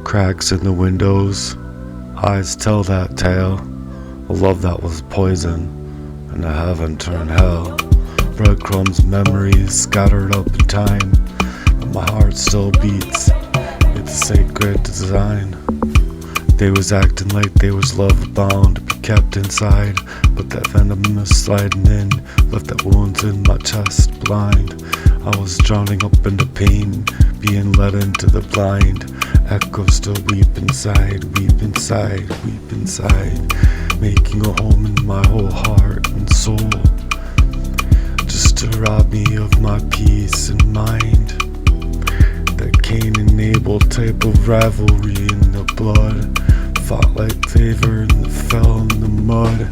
Cracks in the windows, eyes tell that tale. A love that was poison, and a heaven turned hell. Breadcrumbs, memories scattered up in time, but my heart still beats. It's a sacred design. They was acting like they was love bound to be kept inside, but that venom was sliding in, left that wounds in my chest blind. I was drowning up into pain, being led into the blind. Echoes still weep inside, weep inside, weep inside, making a home in my whole heart and soul, just to rob me of my peace and mind. That Cain and Abel type of rivalry in the blood, fought like favor and fell in the mud.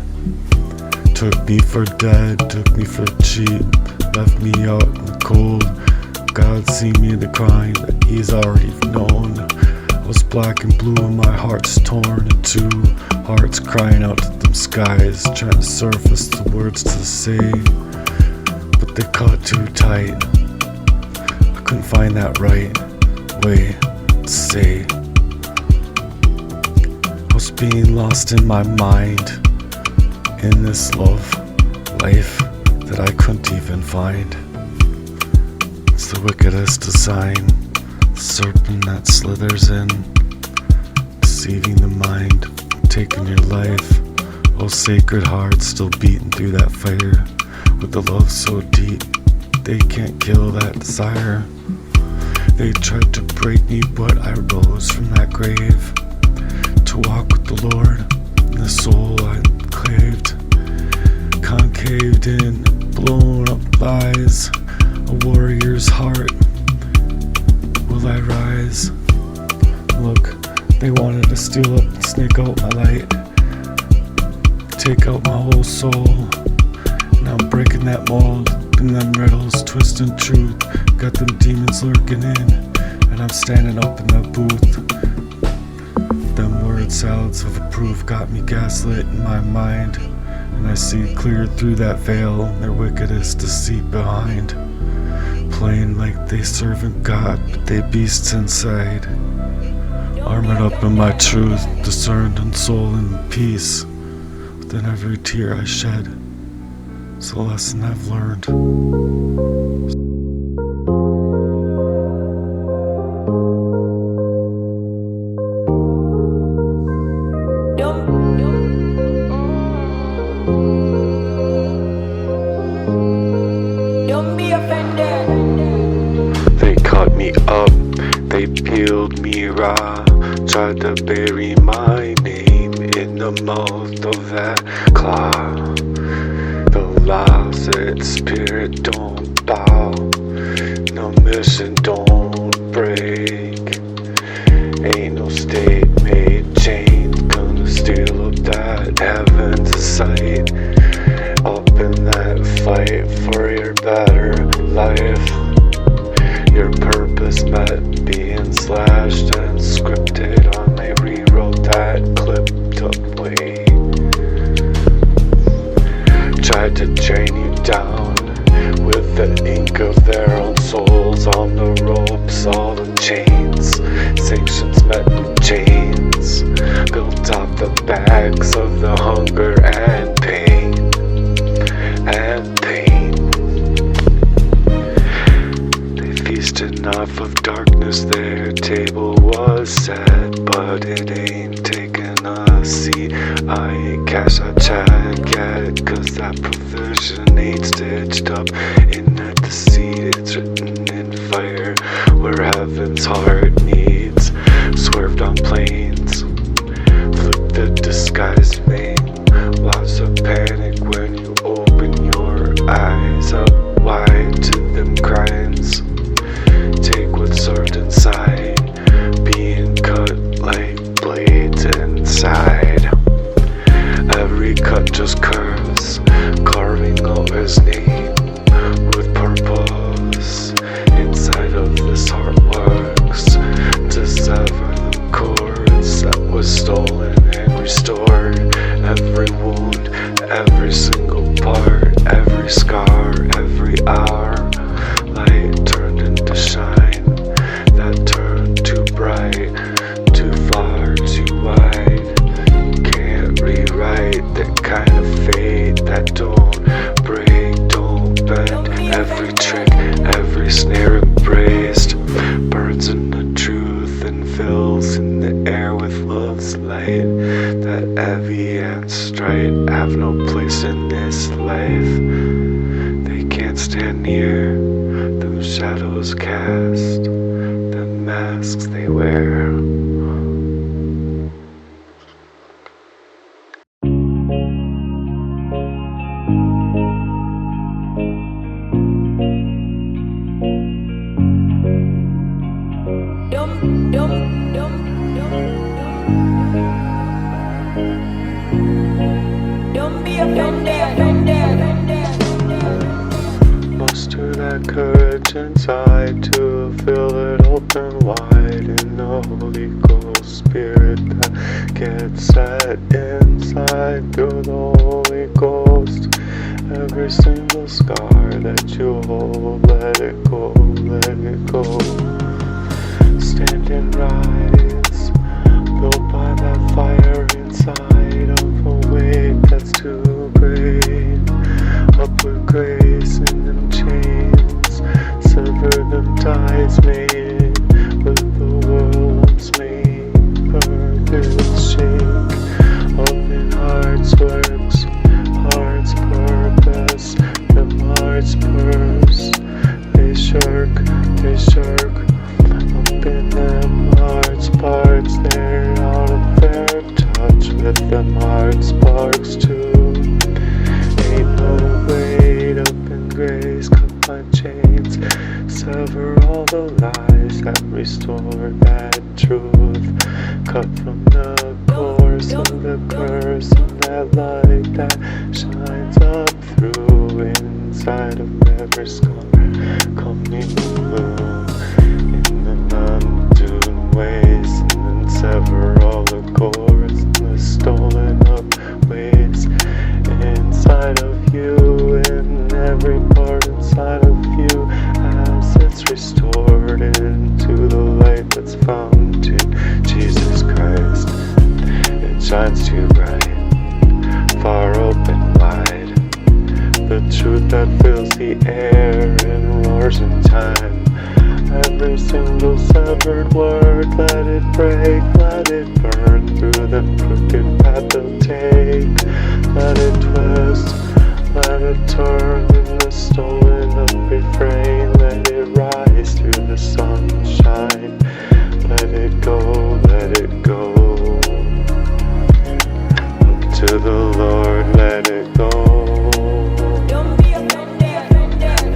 Took me for dead, took me for cheap, left me out in the cold. God see me the crime that he's already known. I was black and blue and my heart's torn in two. Hearts crying out to them skies, trying to surface the words to say, but they cut too tight. I couldn't find that right way to say. I was being lost in my mind, in this love life that I couldn't even find. It's the wickedest design, the serpent that slithers in, deceiving the mind, taking your life. Oh, sacred heart still beating through that fire, with the love so deep they can't kill that desire. They tried to break me, but I rose from that grave to walk with the Lord. In the soul I claved, concaved in, blown up lies. A warrior's heart, will I rise? Look, they wanted to steal up and snake out my light, take out my whole soul. Now I'm breaking that mold, and them riddles, twisting truth. Got them demons lurking in, and I'm standing up in that booth. Them word salads of proof got me gaslit in my mind, and I see clear through that veil their wickedest deceit behind. Playing like they servant God, but they beasts inside. Armored up in my truth, discerned in soul and peace. Within every tear I shed, it's a lesson I've learned. Don't be offended. They cut me up, they peeled me raw, tried to bury my name in the mouth of that claw. The lost spirit don't bow, no mission don't break. Ain't no state made chains gonna steal up that heaven's sight. Up in that fight for your better life. Your purpose met being slashed and scripted on. They rewrote that clipped up way. Tried to chain you down with the ink of their own souls on the ropes, all the chains. Sanctions met in chains, built off the backs of the hunger and pain. They feasted off of darkness, their table was set, but it ain't taking a seat. I ain't cash, I chat, get, cause that provision ain't stitched up in that deceit. It's written in fire, where heaven's heart needs, swerved on planes, flip the disguise mane. Watch the panic when you open your eyes up wide to them crimes. Take what's served inside, being cut like blades inside. Every cut just curves, carving out his name with purpose. Inside of this heart works, night, that heavy and straight have no place in this life. They can't stand near the shadows cast, the masks they wear. Don't be offended. Muster that courage inside to feel it open wide in the Holy Ghost Spirit that gets set inside through the Holy Ghost. Every single scar that you hold, let it go, let it go. Stand and rise, built by that fire inside of a weight that's too great. Upward grace in them chains, sever them ties made with the world's made. Earth shake, open hearts works, heart's purpose, them heart's purse. They shirk, up in them heart's parts. They're out of their touch with them heart sparks too. Ain't no weight up in grace, cut my chains, sever all the lies that restore that truth. Cut from the course of the curse and that light that shines up through inside of every scar. Coming moon in the undone ways, and then sever all the cords and the stolen up ways inside of you, in every part inside of you, as it's restored into the light that's found in Jesus Christ. It shines too bright, far open wide, the truth that fills the air and roars in time. Every single severed word, let it break, let it burn through the crooked path they'll take. Let it twist, let it turn in the stolen up refrain. Let it rise through the sunshine. Let it go, let it go. Up to the Lord, let it go.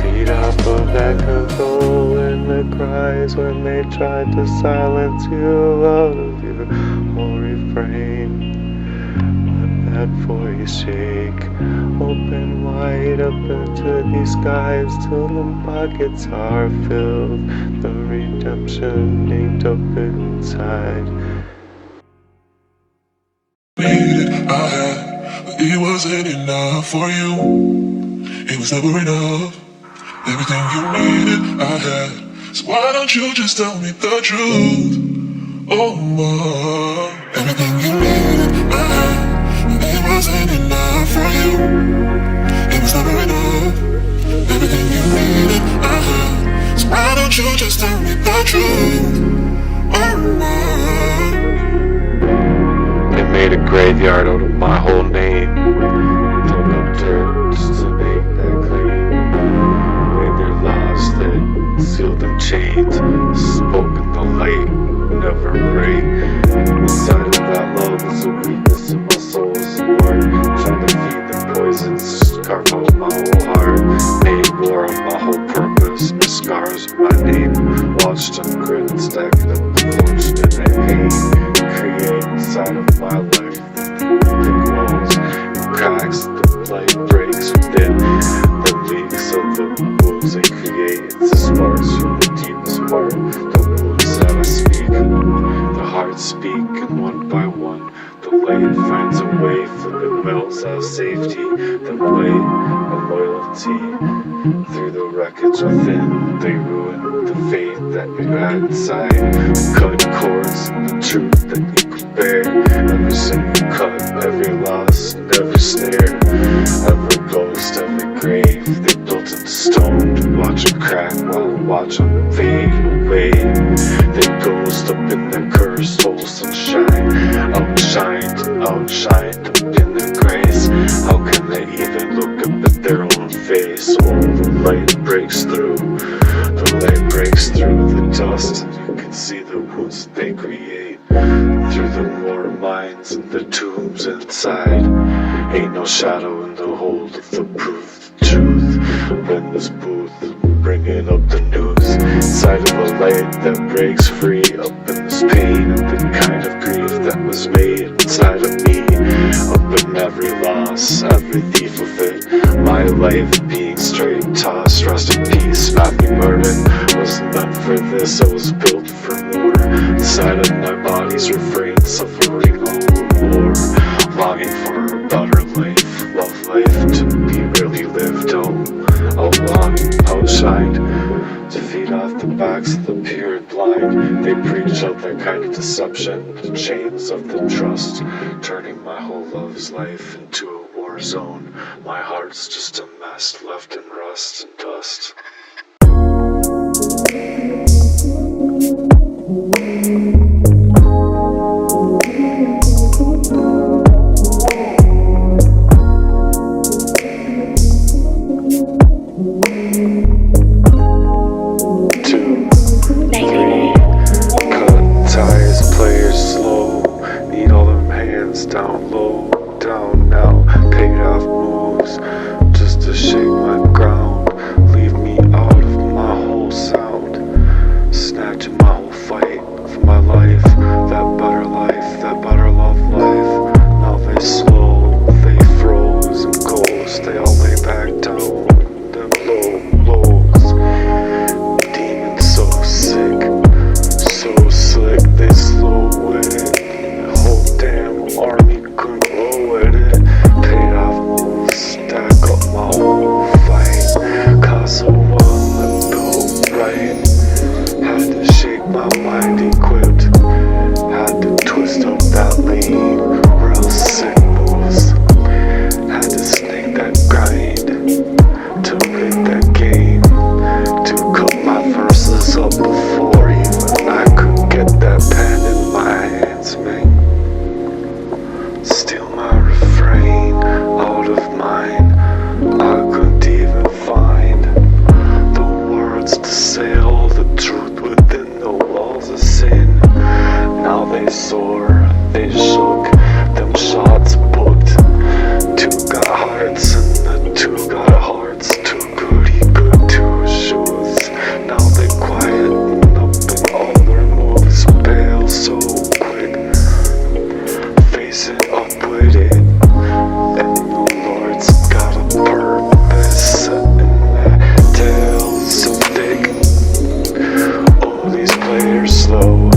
Feed off of that control in the cries when they tried to silence you out of your whole refrain. Let that voice shake, open wide up into these skies till the pockets are filled, the redemption inked up inside. Needed, I had, but it wasn't enough for you. It was never enough. Everything you needed, I had. So why don't you just tell me the truth? Oh, my. Everything you needed, I had, but it wasn't enough for you. It was never enough. Everything you needed, I had. So why don't you just tell me the truth? Oh, my. They made a graveyard out of my whole name. Dug up dirt just to make that claim. Made their laws that sealed in chains. Spoke in the light, never break. Inside of that love is a weakness in my soul's heart. Trying to feed the poisons, carve out my whole heart. Made war on my whole purpose. The scars of my name. Watched them grin and stack up the fortune and pain. Create inside of my life the glows and cracks, the light breaks within the leaks of the wounds they create. The sparks from the deepest part, the wounds that I speak, the hearts speak, and one by one the light finds a way, flipping wells of safety, the way of loyalty. Through the wreckage within, they ruin the faith that you had inside. Cut cords, the truth that you could bear. Every single cut, every loss, and every snare. Every ghost, every grave they built into stone. To watch it crack while I watch them fade away. They ghost up in their cursed whole sunshine. Outshine wounds they create through the mortar minds and the tombs inside. Ain't no shadow in the hold of the proof, the truth. When this booth, bringing up the news, inside of a light that breaks free, up in this pain and the kind of grief that was made inside of me, up in every loss, every thief of it. My life being straight tossed, rest in peace, snappy burden. Wasn't meant for this, I was built for more. Inside of my body's refrain, suffering all more, longing for a better life, love life to be really lived. Oh, longing, outshined, to feed off the backs of the pure and blind. They preach out that kind of deception, the chains of the trust, turning my whole love's life into a war zone. My heart's just a mess, left in rust and dust. Down low, down now, paid off moves, just to shake my ground, leave me out of my whole sound, snatching my whole fight for my life, that better love life. Now they slow, they froze and ghost, they all lay back down, them low lows, demons so sick, so slick, they slow with it, whole damn army couldn't roll with it. Paid off moves, stack up my whole fight. Cause so long, let go right. Had to shake my mind, equipped. Had to twist up that lean, real sick moves. Had to snake that grind to make that gain. To cut my verses up before even I could get that pen in my hands, man. Steal my refrain out of mine. I couldn't even find the words to say all the truth within the walls of sin. Now they soar, they shook, them shots booked. Two got hearts and the two got hearts. Too goody good to shoes. Now they quieten up and all their moves bail so quick. Facing up with it, and the Lord's got a purpose, setting that tail so thick. All these players slow,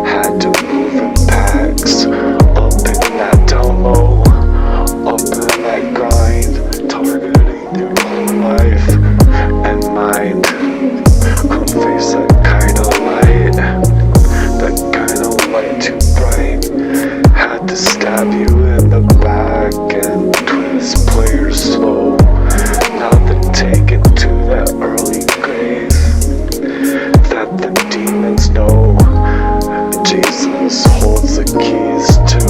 had to move in packs, up in that down low, up in that grind, targeting their whole life and mind. Couldn't face that kind of light, that kind of light too bright. Had to stab you in the back and twist players slow. Now they're taken to that early grave that the demons know Jesus holds the keys to.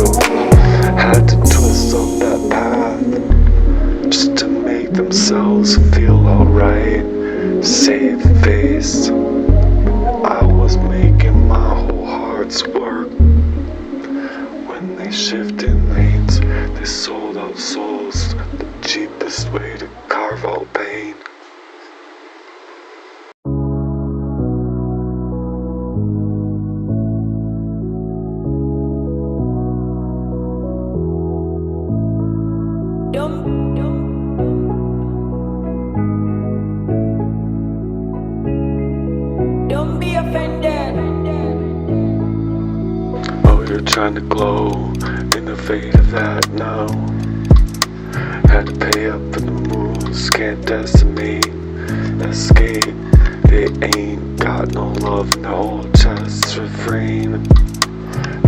Had to twist up that path just to make themselves feel alright. Save face, I was making my whole heart's work. When they shifted lanes, they sold out souls, the cheapest way to carve out pain. Don't be offended. Oh, you're trying to glow in the fade of that now. Had to pay up for the moves, can't decimate, escape. They ain't got no love in their whole chest, refrain.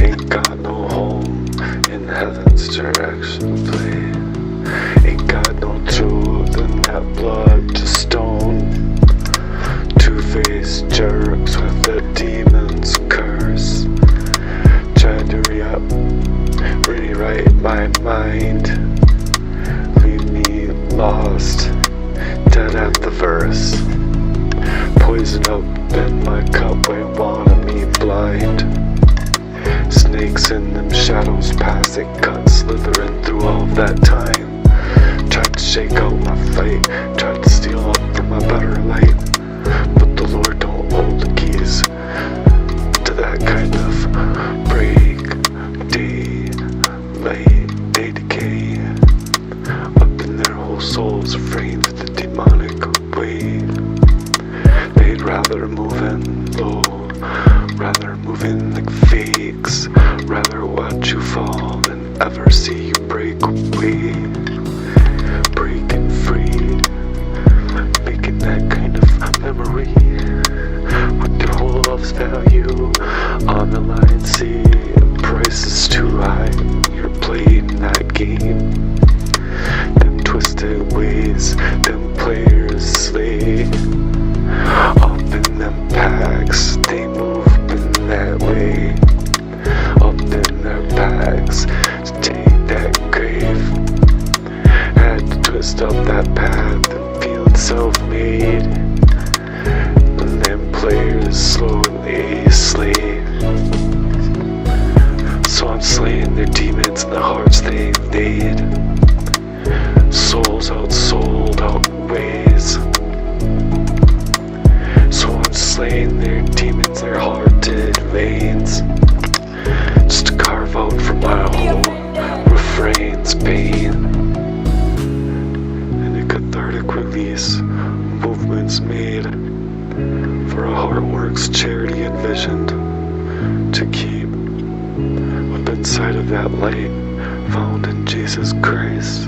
Ain't got no home in heaven's direction, play. Ain't got no truth in that blood, just stone. Two-faced jerks with the demon's curse. Tried to rewrite my mind, leave me lost, dead at the verse. Poison up in my cup, they wanted me blind. snakes in them shadows pass, they cut slithering through all that time. Tried to shake out my fight, tried to steal up from my better light, but the Lord don't hold the keys to that kind of break, day, light, day decay. Up in their whole souls, afraid of the demonic way. They'd rather move in low, rather move in like fakes, rather watch you fall than ever see you break away. Breaking free, making that kind of memory with your whole love's value on the line. See, price is too high, you're playing that game. Them twisted ways, them players slay. Up in them packs, they move in that way. Up in their packs, to take that grave. Had to twist up that path and feel self-made. And them players slowly slay. So I'm slaying their demons and the hearts they've made. Souls outsold, outways. So I'm slaying their demons, their hearted veins, just to carve out from my whole refrains pain. And a cathartic release, movements made for a Heartworks charity envisioned to keep up inside of that light found in Jesus Christ.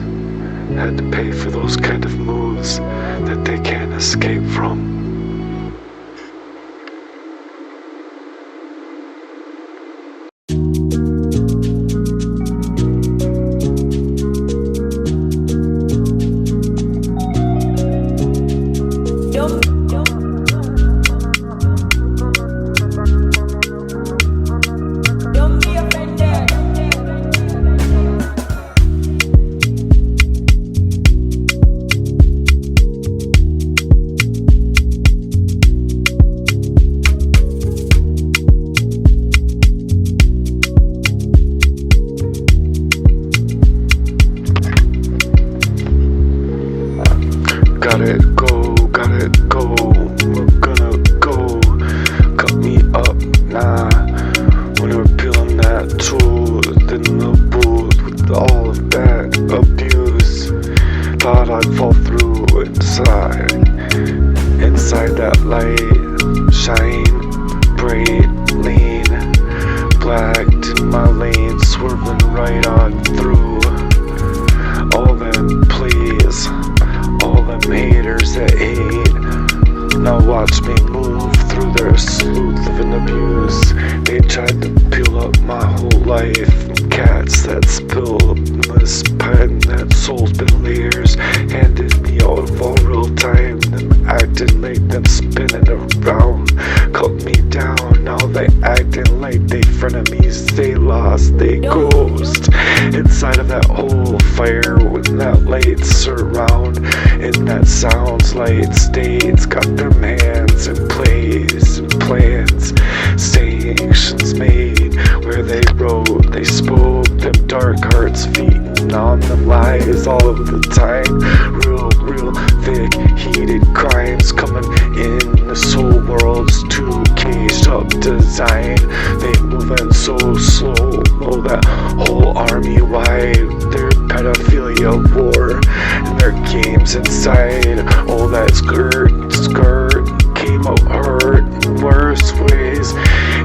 Had to pay for those kind of moves that they can't escape from. Don't be offended. Gotta go, we're gonna go. Cut me up, nah. When we're peeling that truth in the booth with all of that abuse. Thought I'd fall through inside that light. Shine, bright, lean, blacked in my lane, swerving right on through. All them pleas, all them haters that hate. Now watch me move through their sleuth of an abuse. They tried to peel up my whole life. Cats that spill this pen, that soul's been layers handed me out of all real time. Them acting like them spinning around, cut me down. Now they acting like they frenemies. They lost, they ghost inside of that whole fire when that lights surround. And that sounds light states got their hands in place and plans, sanctions made where they wrote, they spoke, them dark hearts feeding on them lies all of the time. Real thick heated crimes coming in this whole world's too caged up design. They moving so slow, oh that whole army wide, their pedophilia war and their games inside. Oh that skirt came out hurt in worse ways.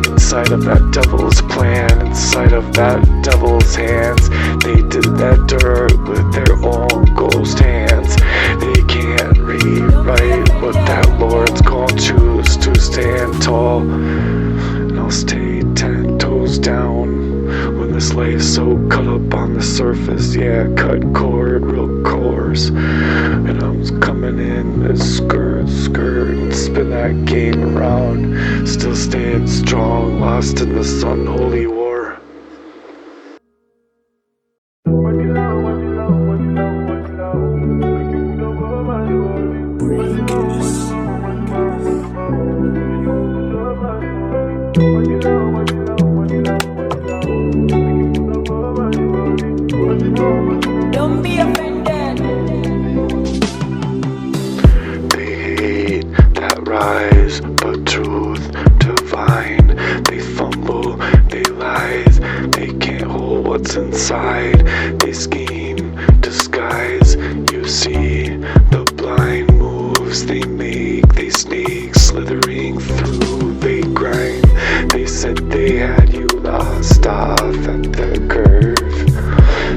Inside of that devil's plan, inside of that devil's hands, they did that dirt with their own ghost hands. They can't rewrite what that Lord's gonna choose to stand tall. And I'll stay 10 toes down when this life's so cut up on the surface. Yeah, cut cord, real coarse. And I'm coming in this skirt, and spin that game around. Still staying strong, lost in this unholy war. what's inside. They scheme, disguise. You see the blind moves they make. They sneak, slithering through. They grind. They said they had you lost off at the curve.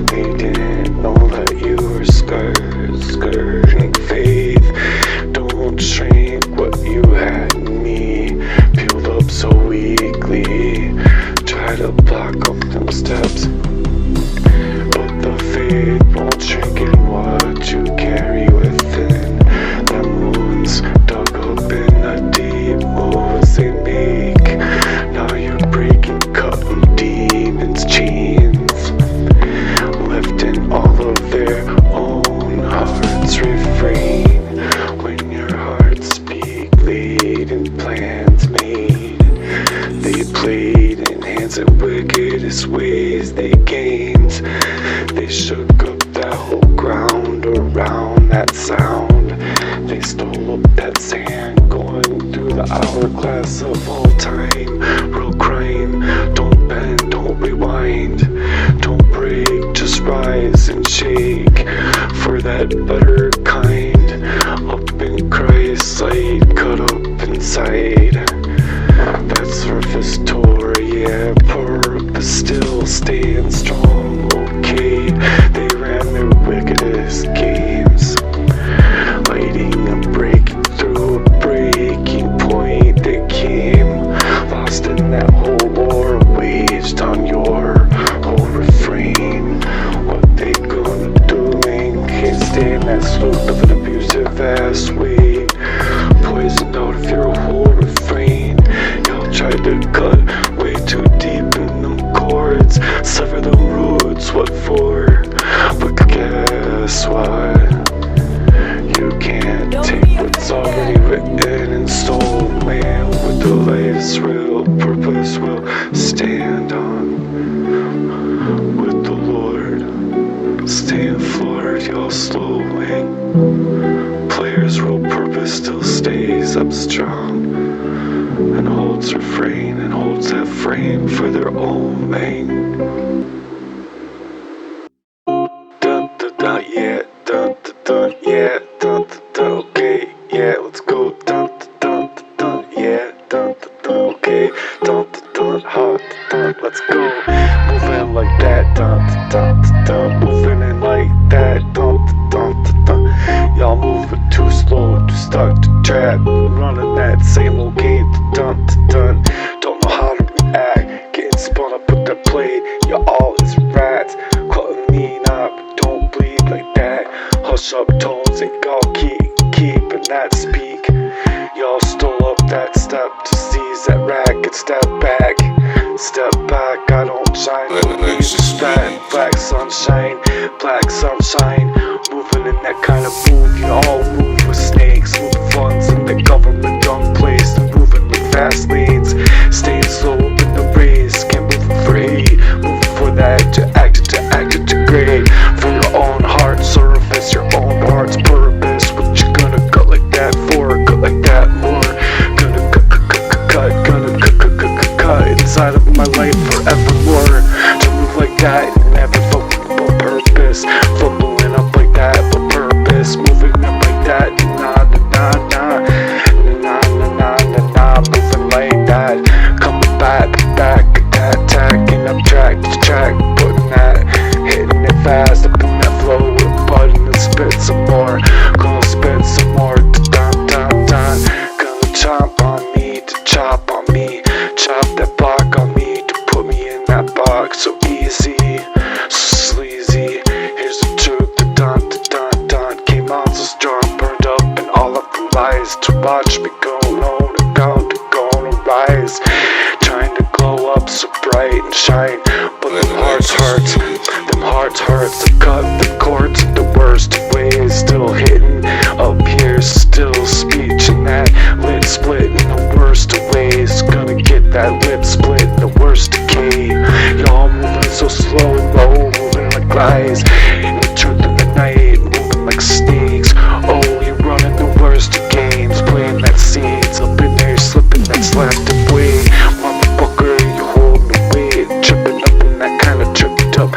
They didn't know that you were skirting faith. Don't shrink what you had in me, peeled up so weakly. Try to block up them steps, but the faith won't shrink in what you carry within. Them wounds dug up in the deep moves they make. Now you're breaking, cutting demons' chains, lifting all of their own hearts. Refrain when your hearts speak, laid and plans made. They played in hands and wickedest ways they gained. They shook up that whole ground around that sound. They stole up that sand, going through the hourglass of all time. Real crime, don't bend, don't rewind, don't break, just rise and shake for that better kind. Up in Christ's light, cut up inside. That surface tore, yeah, purpose still staying strong, okay. They ran their wickedest games, lighting and breaking through a breaking point. They came, lost in that whole war waged on your whole refrain. What they gonna do, man? Can't stay in that slope of an abusive ass way. Poisoned out of your whole refrain. Y'all tried to cut way too deep in them chords, sever the roots, what for? But guess what? You can't take what's already written in stone, man. With the life's real purpose will stand on. With the Lord, stand floored, y'all slowing. Player's real purpose still stays up strong, and holds refrain and holds that frame for their own main. Dun dun dun, yeah, dun dun dun, yeah, dun dun dun, okay, yeah, let's go. Dun dun dun dun, yeah, dun dun dun, okay, dun dun dun, hot dun, let's go. Moving like that, dun dun dun dun, moving in like that, dun dun dun dun. Y'all moving too slow, too stuck to trap, running that same old game, dun dun dun. Don't know how to react, getting spun up with that blade. You're all is rats, cutting me up, don't bleed like that. Hush up tones and y'all keeping that speak. Y'all stole up that step to seize that racket. Step back, I don't shine. Fat, black sunshine, moving in that kind of move. You all move with snakes, moving funds in the government done place, and moving with fast lanes, staying slow in the race. Can't move afraid, moving for that to act great. For your own heart surface, your own heart's purpose. What you gonna cut like that for? Cut like that more. Gonna cut inside of my life forevermore. To move like that and never fucking purpose. Fumbling up like that, but purpose. Moving up like that, nah. Moving like that, coming back, attacking up track to track, putting that, hitting it fast, up in that flow with button and spit some more. Gonna spit some more, dun. Gonna chop on me, to chop on me, chop that block on me, to put me in that box. So easy, so sleazy. Here's the truth, the dun. Came on so strong, burned up in all of the lies. To watch me go on account to gonna rise. Trying to glow up so bright and shine, but them hearts hurts. To cut the cords in the worst ways. Still hitting up here, still speech in that lip split in the worst ways. Gonna get that lip split in the worst decay. Y'all moving so slow and low, moving like lies in the truth of the night, moving like snakes. Oh, you're running the worst of games, playing that seeds up in there, slipping that slapped away. Motherfucker, you hold me weight, tripping up in that kind of tripped up.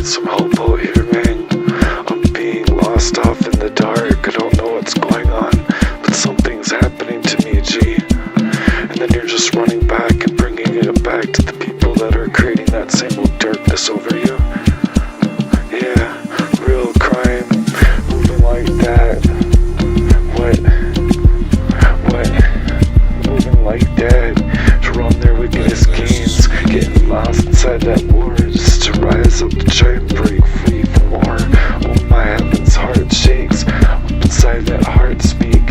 need some help out here, man. I'm being lost off in the dark. I don't know what's going on, but something's happening to me, G. And then you're just running back and bringing it back to the people that are creating that same old darkness over you. Yeah, real crime, moving like that. What? Moving like that, to run their wickedest games, getting lost inside that war, just to rise up to try and break free from more. Oh my heavens, heart shakes, up inside that heart speak.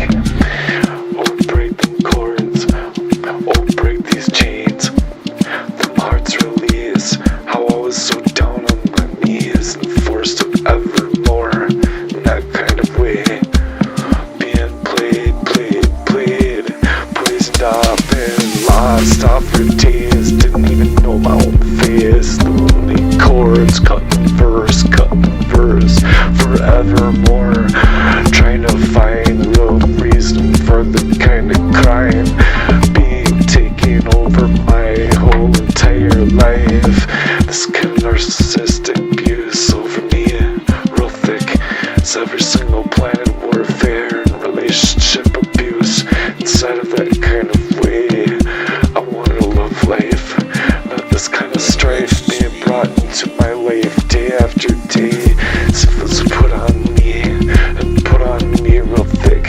Oh, break them cords, oh, break these chains. Them hearts release, how I was so down on my knees and forced to evermore in that kind of way. Being played, poisoned up and lost off for days. Didn't even know my own face. Lonely chords, cutting verse forevermore. Trying to find real reason for the kind of crime being taken over my whole entire life. This kind of narcissistic abuse over me, real thick. It's every single planet warfare and relationship abuse. Inside of that kind of way, I wanted to love life, not this kind of strife being brought into my life day after day. As if it's put on me, and put on me real thick,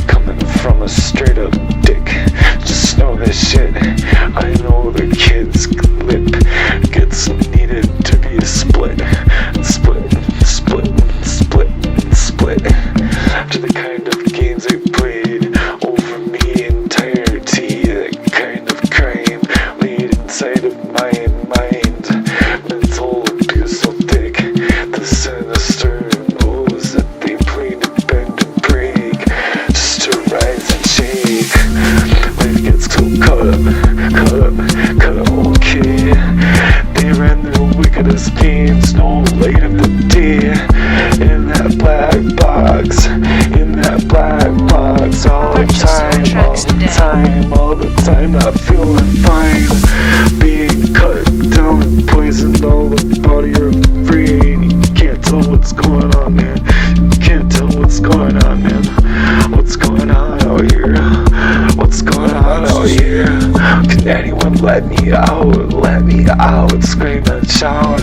coming from a straight up dick. Just know this shit, I know the kid's lip gets needed to be split, to the kind of games they played over me entirety. That kind of crime laid inside of my mind. Mental abuse so thick, the sinister knows that they play to bend and break, just to rise and shake. Life gets so cut up, okay. They ran their wickedest games, no light of the day. In that black box, all the time, not feeling fine. Being cut down and poisoned all about your brain. You can't tell what's going on, man. You can't tell what's going on, man. What's going on out here? What's going on out here? Can anyone let me out? Let me out, scream and shout.